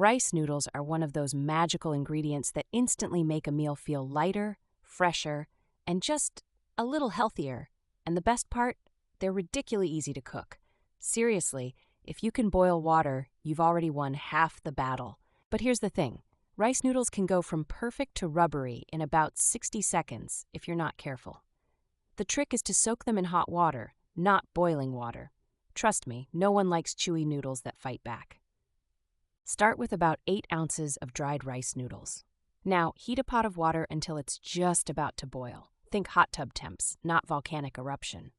Rice noodles are one of those magical ingredients that instantly make a meal feel lighter, fresher, and just a little healthier. And the best part? They're ridiculously easy to cook. Seriously, if you can boil water, you've already won half the battle. But here's the thing. Rice noodles can go from perfect to rubbery in about 60 seconds if you're not careful. The trick is to soak them in hot water, not boiling water. Trust me, no one likes chewy noodles that fight back. Start with about 8 ounces of dried rice noodles. Now, heat a pot of water until it's just about to boil. Think hot tub temps, not volcanic eruption.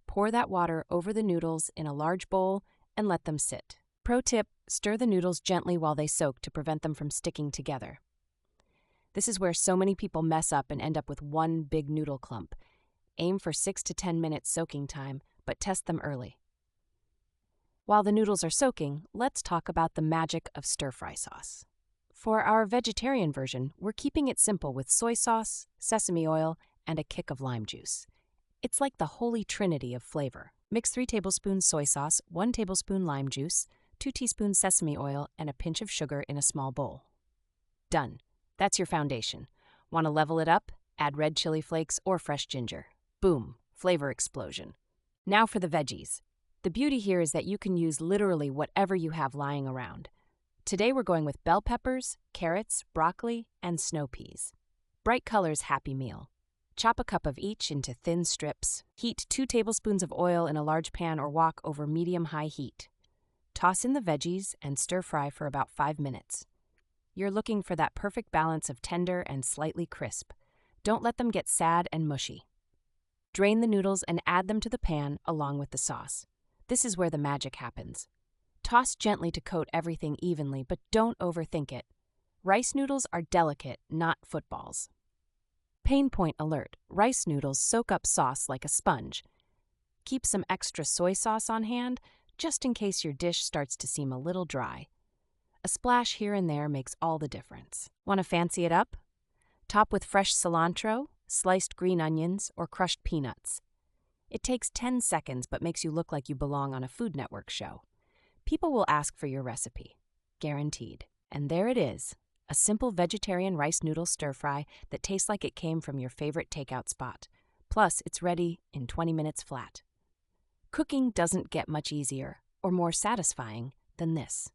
Pour that water over the noodles in a large bowl and let them sit. Pro tip, stir the noodles gently while they soak to prevent them from sticking together. This is where so many people mess up and end up with one big noodle clump. Aim for 6 to 10 minutes soaking time, but test them early. While the noodles are soaking, let's talk about the magic of stir-fry sauce. For our vegetarian version, we're keeping it simple with soy sauce, sesame oil, and a kick of lime juice. It's like the holy trinity of flavor. Mix 3 tablespoons soy sauce, 1 tablespoon lime juice, 2 teaspoons sesame oil, and a pinch of sugar in a small bowl. Done. That's your foundation. Want to level it up? Add red chili flakes or fresh ginger. Boom, flavor explosion. Now for the veggies. The beauty here is that you can use literally whatever you have lying around. Today we're going with bell peppers, carrots, broccoli, and snow peas. Bright colors, happy meal. Chop a cup of each into thin strips. Heat 2 tablespoons of oil in a large pan or wok over medium-high heat. Toss in the veggies and stir-fry for about 5 minutes. You're looking for that perfect balance of tender and slightly crisp. Don't let them get sad and mushy. Drain the noodles and add them to the pan along with the sauce. This is where the magic happens. Toss gently to coat everything evenly, but don't overthink it. Rice noodles are delicate, not footballs. Pain point alert. Rice noodles soak up sauce like a sponge. Keep some extra soy sauce on hand, just in case your dish starts to seem a little dry. A splash here and there makes all the difference. Want to fancy it up? Top with fresh cilantro, sliced green onions, or crushed peanuts. It takes 10 seconds but makes you look like you belong on a Food Network show. People will ask for your recipe. Guaranteed. And there it is, a simple vegetarian rice noodle stir-fry that tastes like it came from your favorite takeout spot. Plus, it's ready in 20 minutes flat. Cooking doesn't get much easier or more satisfying than this.